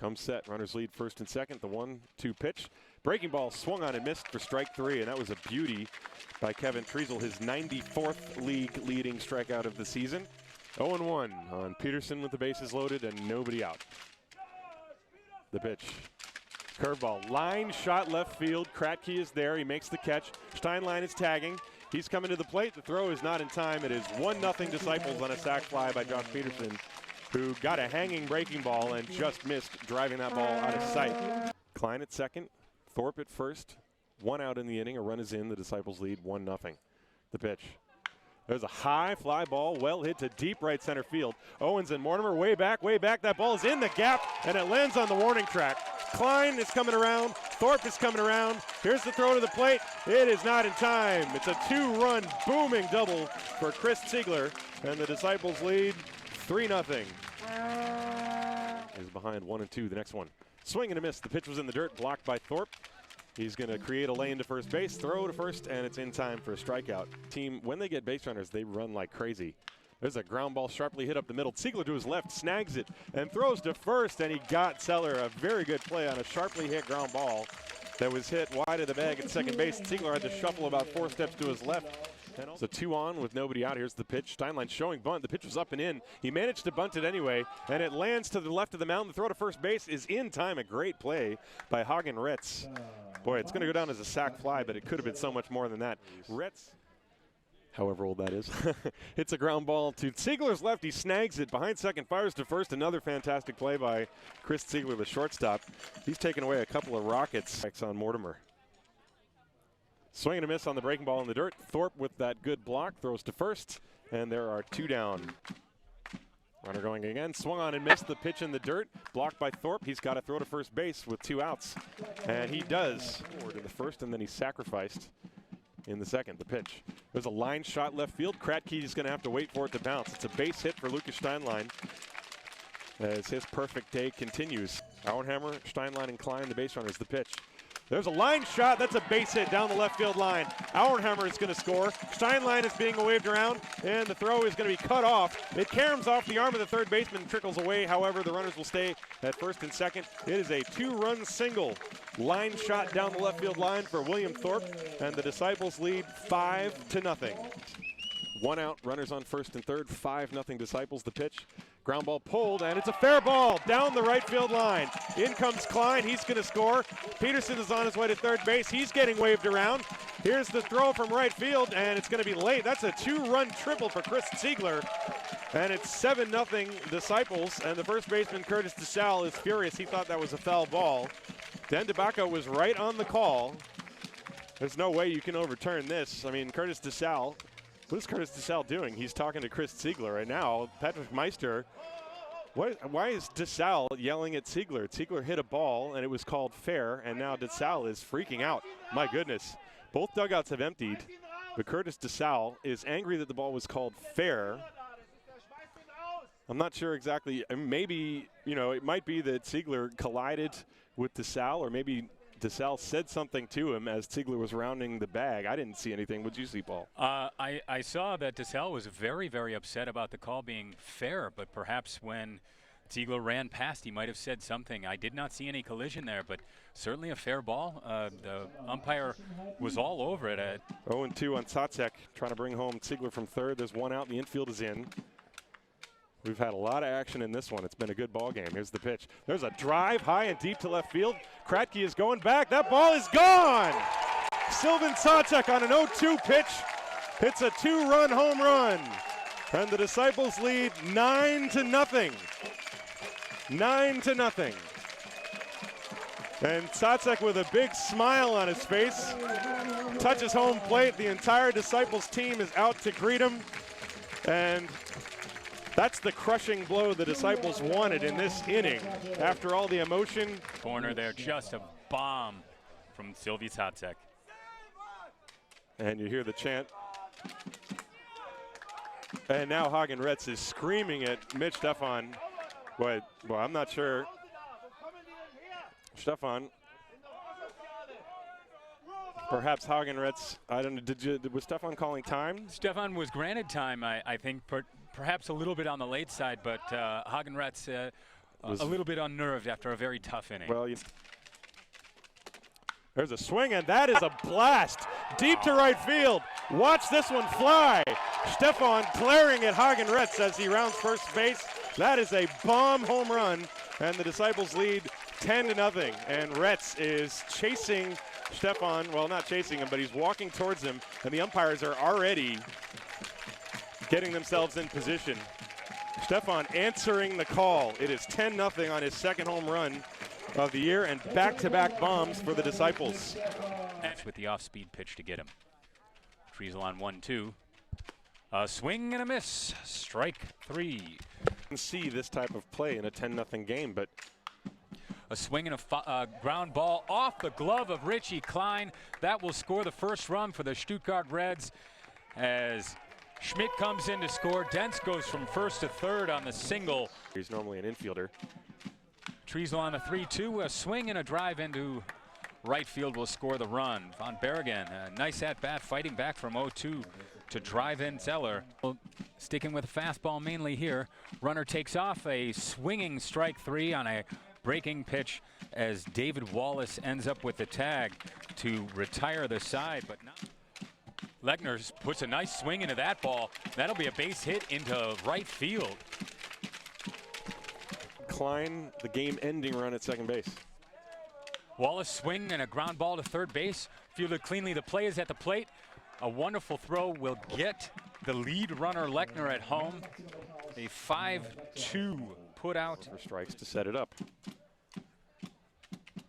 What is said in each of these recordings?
Come set, runners lead first and second. The 1-2 pitch. Breaking ball swung on and missed for strike 3, and that was a beauty by Kevin Treasel, his 94th league leading strikeout of the season. 0-1 on Peterson with the bases loaded and nobody out. The pitch. Curveball, line shot left field. Kratky is there. He makes the catch. Steinlein is tagging. He's coming to the plate. The throw is not in time. It is 1-0 Disciples on a sac fly by Josh Peterson, who got a hanging breaking ball and just missed driving that ball out of sight. Klein at second. Thorpe at first. 1 out in the inning. A run is in. The Disciples lead 1-0. The pitch. There's a high fly ball, well hit to deep right center field. Owens and Mortimer way back, way back. That ball is in the gap, and it lands on the warning track. Klein is coming around. Thorpe is coming around. Here's the throw to the plate. It is not in time. It's a 2-run booming double for Chris Ziegler, and the Disciples lead 3-0. He's behind 1-2. The next one. Swing and a miss. The pitch was in the dirt, blocked by Thorpe. He's going to create a lane to first base, throw to first, and it's in time for a strikeout. Team, when they get base runners, they run like crazy. There's a ground ball sharply hit up the middle. Ziegler to his left, snags it, and throws to first, and he got Seller a very good play on a sharply hit ground ball that was hit wide of the bag at second base. Ziegler had to shuffle about 4 steps to his left. So 2 on with nobody out. Here's the pitch. Steinlein showing bunt. The pitch was up and in. He managed to bunt it anyway, and it lands to the left of the mound. The throw to first base is in time. A great play by Hagen Retz. Boy, it's going to go down as a sac fly, but it could have been so much more than that. Retz, however old that is, hits a ground ball to Ziegler's left. He snags it behind second, fires to first. Another fantastic play by Chris Ziegler, the shortstop. He's taken away a couple of rockets on Mortimer. Swing and a miss on the breaking ball in the dirt. Thorpe with that good block throws to first, and there are 2 down. Runner going again, swung on and missed the pitch in the dirt. Blocked by Thorpe. He's got to throw to first base with 2 outs. And he does. Forward in the first, and then he's sacrificed in the second. The pitch. There's a line shot left field. Kratky is going to have to wait for it to bounce. It's a base hit for Lucas Steinlein as his perfect day continues. Auenhammer, Steinlein, and Klein, the base runners. The pitch. There's a line shot. That's a base hit down the left field line. Auenhammer is going to score. Steinlein is being waved around, and the throw is going to be cut off. It caroms off the arm of the third baseman and trickles away. However, the runners will stay at first and second. It is a 2-run single. Line shot down the left field line for William Thorpe, and the Disciples lead 5-0. 1 out, runners on first and third, 5-0 Disciples. The pitch. Ground ball pulled, and it's a fair ball down the right field line. In comes Klein. He's going to score. Peterson is on his way to third base. He's getting waved around. Here's the throw from right field, and it's going to be late. That's a 2-run triple for Chris Ziegler, and it's 7-0 Disciples, and the first baseman, Curtis DeSalle, is furious. He thought that was a foul ball. Dan DeBacco was right on the call. There's no way you can overturn this. I mean, Curtis DeSalle. What is Curtis DeSalle doing? He's talking to Chris Ziegler right now. Patrick Meister, why is DeSalle yelling at Ziegler? Ziegler hit a ball, and it was called fair, and now DeSalle is freaking out. My goodness. Both dugouts have emptied, but Curtis DeSalle is angry that the ball was called fair. I'm not sure exactly. Maybe, it might be that Ziegler collided with DeSalle, or maybe DeSalle said something to him as Ziegler was rounding the bag. I didn't see anything. What did you see, Paul? I saw that DeSalle was very, very upset about the call being fair, but perhaps when Ziegler ran past, he might have said something. I did not see any collision there, but certainly a fair ball. The umpire was all over it. 0-2 on Zacek, trying to bring home Ziegler from third. There's 1 out. The infield is in. We've had a lot of action in this one. It's been a good ball game. Here's the pitch. There's a drive high and deep to left field. Kratky is going back. That ball is gone. Sylvan Zacek on an 0-2 pitch hits a 2-run home run. And the Disciples lead 9-0. 9-0. And Zacek with a big smile on his face touches home plate. The entire Disciples team is out to greet him. And that's the crushing blow the Disciples wanted in this inning. After all the emotion. Corner there, just a bomb from Sylvie Zacek. And you hear the chant. And now Hagen Retz is screaming at Mitch Stephan. Well, I'm not sure. Stephan. Perhaps Hagen Retz, I don't know, was Stephan calling time? Stephan was granted time, I think, perhaps a little bit on the late side, but Hagen Retz a little bit unnerved after a very tough inning. Well, there's a swing, and that is a blast deep to right field. Watch this one fly. Stephan glaring at Hagen Retz as he rounds first base. That is a bomb home run, and the Disciples lead 10-0. And Retz is chasing Stephan, well, not chasing him, but he's walking towards him, and the umpires are already getting themselves in position. Stephan answering the call. It is 10-0 on his second home run of the year, and back-to-back bombs for the Disciples. With the off-speed pitch to get him. Treasel on 1-2. A swing and a miss. Strike 3. You can see this type of play in a 10-0 game, but a swing and a ground ball off the glove of Richie Klein. That will score the first run for the Stuttgart Reds as Schmidt comes in to score. Dentz goes from first to third on the single. He's normally an infielder. Treasel on a 3-2. A swing and a drive into right field will score the run. Von Bergen, a nice at-bat, fighting back from 0-2 to drive in Zeller. Sticking with a fastball mainly here. Runner takes off, a swinging strike 3 on a breaking pitch as David Wallace ends up with the tag to retire the side, but not. Lechner puts a nice swing into that ball. That'll be a base hit into right field. Klein, the game-ending run at second base. Wallace swing and a ground ball to third base. Fielded cleanly. The play is at the plate. A wonderful throw will get the lead runner Lechner at home. A 5-2 put out. For strikes to set it up.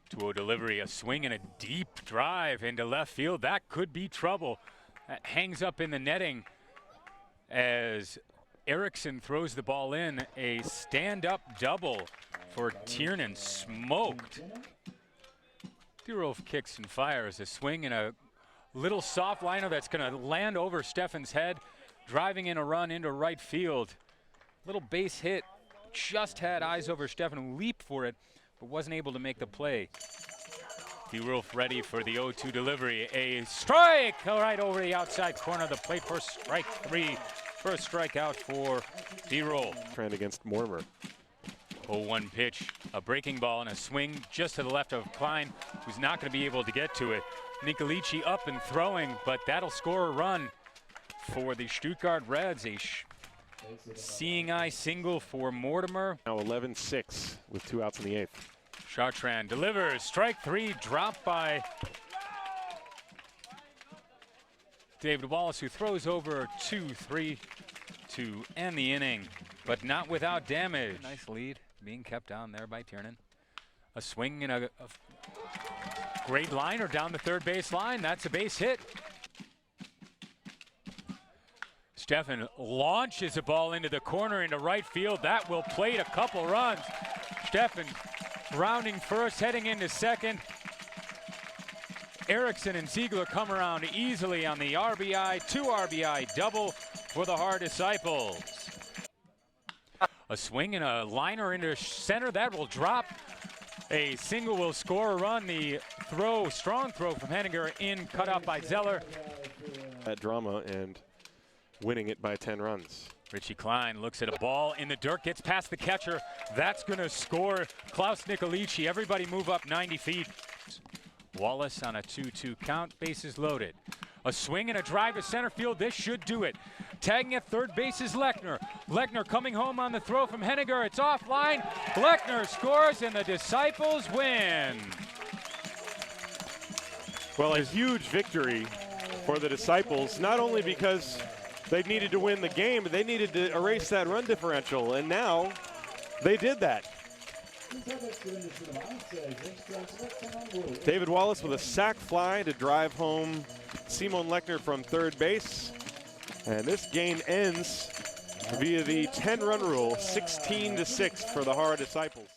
2-0 delivery. A swing and a deep drive into left field. That could be trouble. That hangs up in the netting as Erickson throws the ball in. A stand-up double for Tiernan. Smoked. Dirolf kicks and fires. A swing and a little soft liner that's going to land over Stephan's head, driving in a run into right field. Little base hit. Just had eyes over Stephan, leap for it, but wasn't able to make the play. Dirolf ready for the 0-2 delivery. A strike right over the outside corner of the plate for strike 3. First strikeout for Dirolf. Trend against Mortimer. 0-1 pitch, a breaking ball and a swing just to the left of Klein, who's not going to be able to get to it. Nicolici up and throwing, but that'll score a run for the Stuttgart Reds. A seeing eye single for Mortimer. Now 11-6 with 2 outs in the 8th. Chartrand delivers. Strike 3, dropped by David Wallace, who throws over 2-3 to end the inning, but not without damage. Nice lead being kept down there by Tiernan. A swing and a great liner down the third base line. That's a base hit. Stephan launches a ball into the corner into right field. That will plate a couple runs. Stephan rounding first, heading into second. Erickson and Ziegler come around easily on the RBI, 2 RBI double for the Haar Disciples. A swing and a liner into center. That will drop. A single will score a run. The throw, strong throw from Henniger in, cut out by Zeller. That drama and winning it by 10 runs. Richie Klein looks at a ball in the dirt, gets past the catcher. That's going to score Klaus Nicolici. Everybody move up 90 feet. Wallace on a 2-2 count, bases loaded. A swing and a drive to center field. This should do it. Tagging at third base is Lechner. Lechner coming home on the throw from Henniger. It's offline. Lechner scores and the Disciples win. Well, a huge victory for the Disciples, not only because they needed to win the game, but they needed to erase that run differential, and now they did that. David Wallace with a sac fly to drive home Simon Lechner from third base. And this game ends via the 10-run rule, 16-6 for the Haar Disciples.